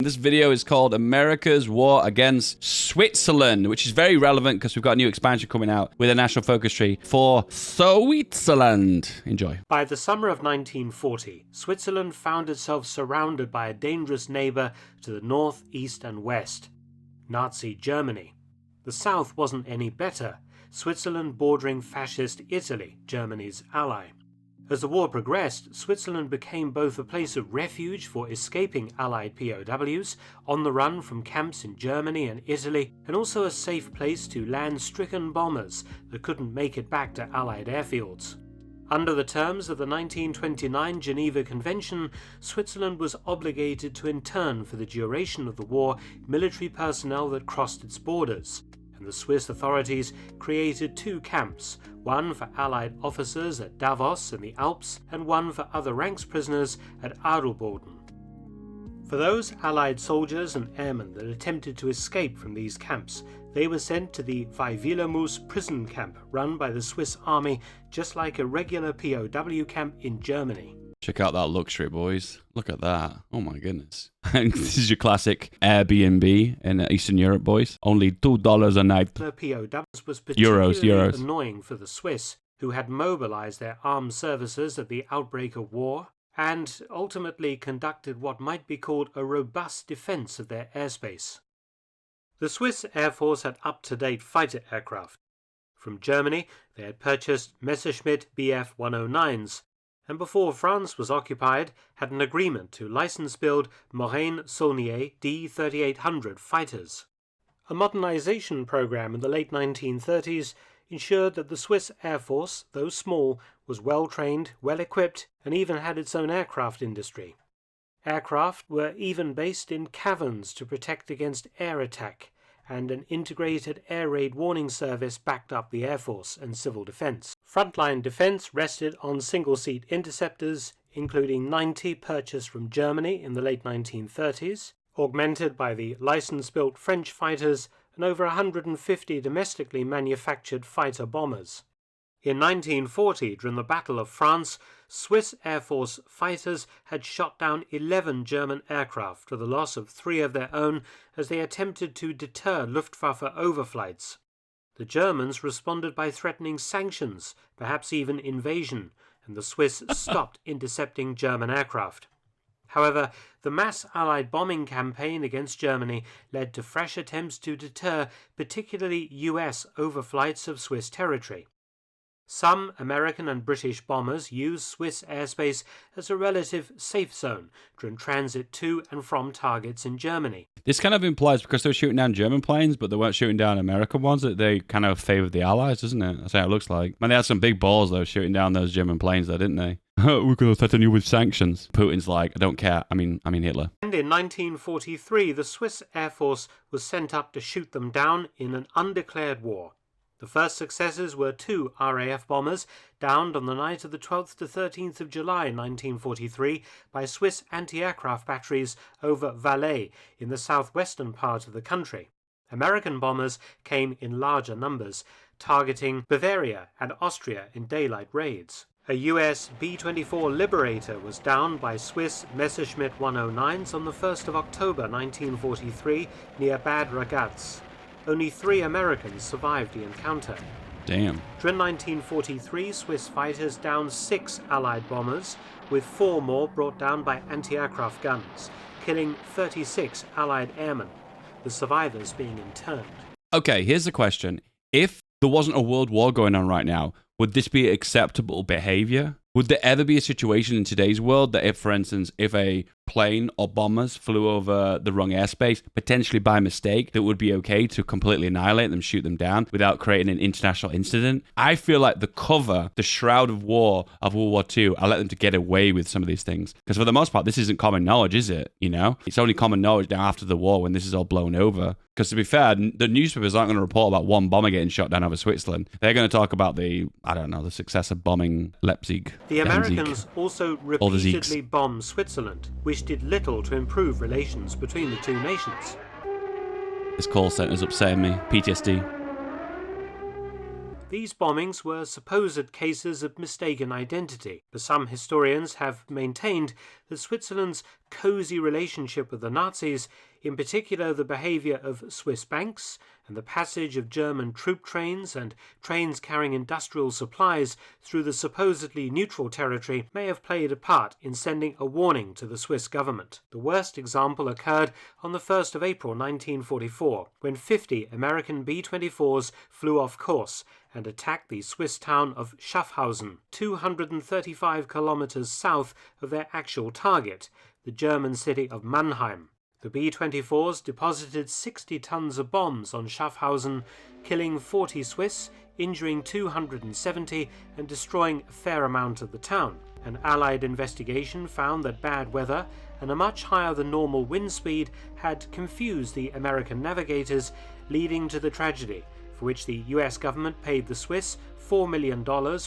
This video is called America's War Against Switzerland, which is very relevant because we've got a new expansion coming out with a national focus tree for Switzerland. Enjoy. By the summer of 1940, Switzerland found itself surrounded by a dangerous neighbor to the north, east, and west, Nazi Germany. The south wasn't any better, Switzerland bordering fascist Italy, Germany's ally. As the war progressed, Switzerland became both a place of refuge for escaping Allied POWs on the run from camps in Germany and Italy, and also a safe place to land stricken bombers that couldn't make it back to Allied airfields. Under the terms of the 1929 Geneva Convention, Switzerland was obligated to intern for the duration of the war military personnel that crossed its borders, and the Swiss authorities created two camps, one for Allied officers at Davos in the Alps and one for other ranks prisoners at Adelboden. For those Allied soldiers and airmen that attempted to escape from these camps, they were sent to the Waiwillemoos prison camp run by the Swiss army, just like a regular POW camp in Germany. Check out that luxury, boys. Look at that. Oh my goodness. This is your classic Airbnb in Eastern Europe, boys. Only $2 a night. The POWs was particularly Euros. annoying for the Swiss, who had mobilized their armed services at the outbreak of war, and ultimately conducted what might be called a robust defense of their airspace. The Swiss Air Force had up-to-date fighter aircraft. From Germany, they had purchased Messerschmitt Bf 109s, and before France was occupied, had an agreement to license-build Morane-Saulnier D-3800 fighters. A modernization program in the late 1930s ensured that the Swiss Air Force, though small, was well-trained, well-equipped, and even had its own aircraft industry. Aircraft were even based in caverns to protect against air attack, and an integrated air raid warning service backed up the Air Force and civil defense. Frontline defense rested on single-seat interceptors, including 90 purchased from Germany in the late 1930s, augmented by the license-built French fighters and over 150 domestically manufactured fighter bombers. In 1940, during the Battle of France, Swiss Air Force fighters had shot down 11 German aircraft with the loss of 3 of their own as they attempted to deter Luftwaffe overflights. The Germans responded by threatening sanctions, perhaps even invasion, and the Swiss stopped intercepting German aircraft. However, the mass Allied bombing campaign against Germany led to fresh attempts to deter particularly US overflights of Swiss territory. Some American and British bombers used Swiss airspace as a relative safe zone during transit to and from targets in Germany. This kind of implies because they were shooting down German planes, but they weren't shooting down American ones, that they kind of favored the Allies, doesn't it? That's how it looks like. Man, they had some big balls, though, shooting down those German planes, though, didn't they? We're going to threaten you with sanctions. Putin's like, I don't care. I mean Hitler. And in 1943, the Swiss Air Force was sent up to shoot them down in an undeclared war. The first successes were 2 RAF bombers downed on the night of the 12th to 13th of July 1943 by Swiss anti-aircraft batteries over Valais in the southwestern part of the country. American bombers came in larger numbers, targeting Bavaria and Austria in daylight raids. A US B-24 Liberator was downed by Swiss Messerschmitt 109s on the 1st of October 1943 near Bad Ragaz. Only 3 Americans survived the encounter. Damn. During 1943, Swiss fighters downed 6 Allied bombers, with 4 more brought down by anti-aircraft guns, killing 36 Allied airmen, the survivors being interned. Okay, here's the question. If there wasn't a world war going on right now, would this be acceptable behavior? Would there ever be a situation in today's world that if, for instance, if a plane or bombers flew over the wrong airspace, potentially by mistake, that would be okay to completely annihilate them, shoot them down without creating an international incident? I feel like the cover, the shroud of war of World War II, I let them to get away with some of these things. Because for the most part, this isn't common knowledge, is it? You know? It's only common knowledge now after the war when this is all blown over. Because to be fair, the newspapers aren't going to report about one bomber getting shot down over Switzerland. They're going to talk about the success of bombing Leipzig. The Americans also repeatedly bombed Switzerland, which did little to improve relations between the two nations. This call center's upsetting me. PTSD. These bombings were supposed cases of mistaken identity, but some historians have maintained that Switzerland's cozy relationship with the Nazis, in particular the behavior of Swiss banks and the passage of German troop trains and trains carrying industrial supplies through the supposedly neutral territory, may have played a part in sending a warning to the Swiss government. The worst example occurred on the 1st of April 1944, when 50 American B-24s flew off course and attacked the Swiss town of Schaffhausen, 235 kilometers south of their actual target, the German city of Mannheim. The B-24s deposited 60 tons of bombs on Schaffhausen, killing 40 Swiss, injuring 270 and destroying a fair amount of the town. An Allied investigation found that bad weather and a much higher than normal wind speed had confused the American navigators, leading to the tragedy, for which the US government paid the Swiss $4 million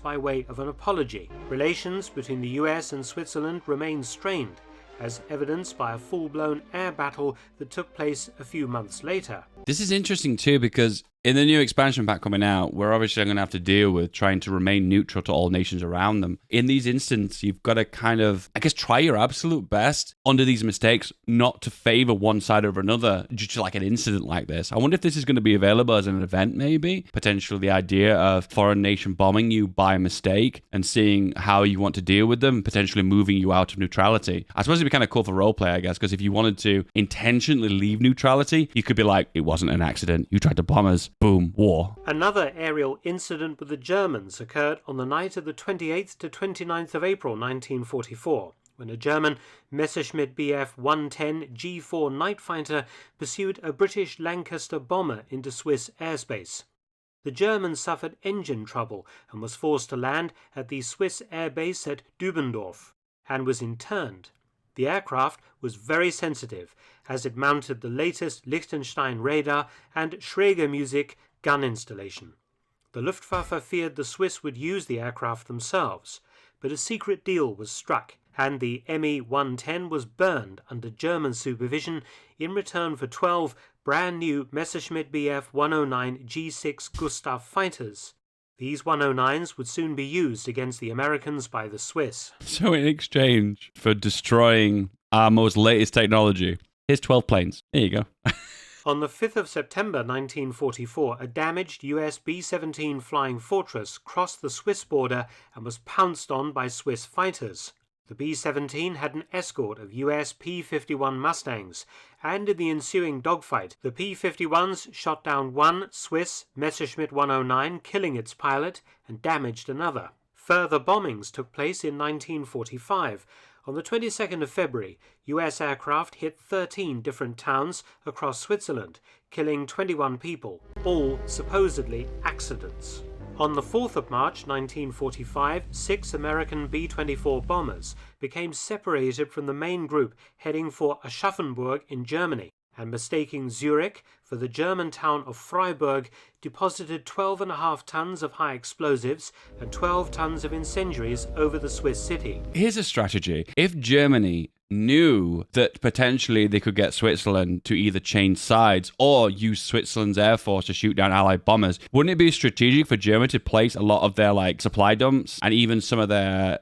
by way of an apology. Relations between the US and Switzerland remain strained, as evidenced by a full-blown air battle that took place a few months later. This is interesting too, because in the new expansion pack coming out, we're obviously going to have to deal with trying to remain neutral to all nations around them. In these instances, you've got to kind of, I guess, try your absolute best under these mistakes not to favor one side over another due to like an incident like this. I wonder if this is going to be available as an event, maybe. Potentially the idea of foreign nation bombing you by mistake and seeing how you want to deal with them, potentially moving you out of neutrality. I suppose it'd be kind of cool for roleplay, I guess, because if you wanted to intentionally leave neutrality, you could be like, it wasn't an accident. You tried to bomb us. Boom, war. Another aerial incident with the Germans occurred on the night of the 28th to 29th of April 1944, when a German Messerschmitt Bf 110 G4 night fighter pursued a British Lancaster bomber into Swiss airspace. The German suffered engine trouble and was forced to land at the Swiss airbase at Dübendorf and was interned. The aircraft was very sensitive, as it mounted the latest Liechtenstein radar and Schrägermusik gun installation. The Luftwaffe feared the Swiss would use the aircraft themselves, but a secret deal was struck, and the Me-110 was burned under German supervision in return for 12 brand new Messerschmitt Bf 109 G6 Gustav fighters. These 109s would soon be used against the Americans by the Swiss. So in exchange for destroying our most latest technology, here's 12 planes. There you go. On the 5th of September 1944, a damaged US B-17 Flying Fortress crossed the Swiss border and was pounced on by Swiss fighters. The B-17 had an escort of US P-51 Mustangs, and in the ensuing dogfight, the P-51s shot down one Swiss Messerschmitt 109, killing its pilot, and damaged another. Further bombings took place in 1945. On the 22nd of February, US aircraft hit 13 different towns across Switzerland, killing 21 people, all supposedly accidents. On the 4th of March 1945, 6 American B-24 bombers became separated from the main group heading for Aschaffenburg in Germany, and mistaking Zurich for the German town of Freiburg, deposited 12.5 tons of high explosives and 12 tons of incendiaries over the Swiss city. Here's a strategy. If Germany knew that potentially they could get Switzerland to either change sides or use Switzerland's air force to shoot down Allied bombers, wouldn't it be strategic for Germany to place a lot of their like supply dumps and even some of their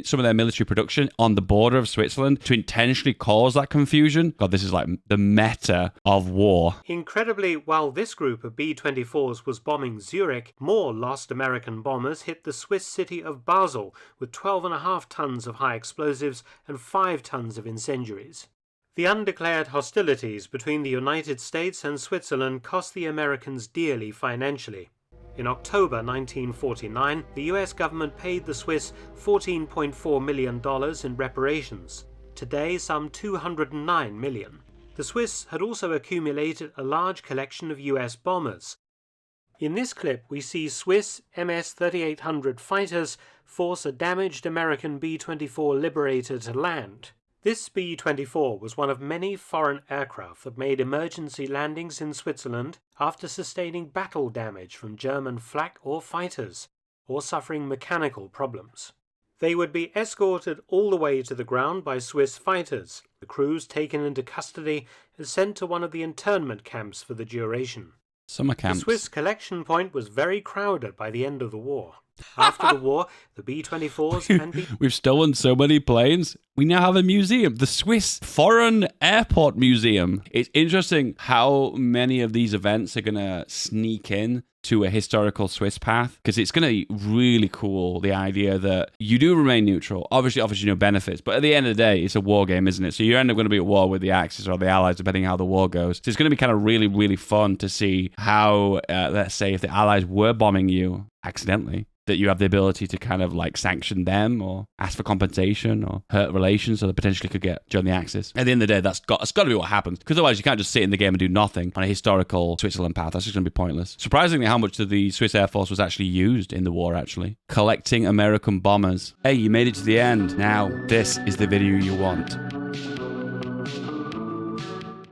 some of their military production on the border of Switzerland to intentionally cause that confusion? God, this is like the meta of war. Incredibly, while this group of B-24s was bombing Zurich, more lost American bombers hit the Swiss city of Basel with 12.5 tons of high explosives and 5 tons of incendiaries. The undeclared hostilities between the United States and Switzerland cost the Americans dearly financially. In October 1949, the US government paid the Swiss $14.4 million in reparations. Today, some $209 million. The Swiss had also accumulated a large collection of US bombers. In this clip, we see Swiss MS-3800 fighters force a damaged American B-24 Liberator to land. This B-24 was one of many foreign aircraft that made emergency landings in Switzerland after sustaining battle damage from German flak or fighters, or suffering mechanical problems. They would be escorted all the way to the ground by Swiss fighters, the crews taken into custody and sent to one of the internment camps for the duration. Summer camps. The Swiss collection point was very crowded by the end of the war. After the war, the B-24s and We've stolen so many planes. We now have a museum, the Swiss Foreign Airport Museum. It's interesting how many of these events are going to sneak in to a historical Swiss path, because it's going to be really cool, the idea that you do remain neutral. Obviously offers you no benefits, but at the end of the day, it's a war game, isn't it? So you end up going to be at war with the Axis or the Allies, depending how the war goes. So it's going to be kind of really, really fun to see how, let's say, if the Allies were bombing you accidentally, that you have the ability to kind of like sanction them or ask for compensation or hurt relations, so they potentially could get join the Axis. At the end of the day, that's got to be what happens, because otherwise you can't just sit in the game and do nothing on a historical Switzerland path. That's just going to be pointless. Surprisingly, how much of the Swiss Air Force was actually used in the war, actually. Collecting American bombers. Hey, you made it to the end. Now, this is the video you want.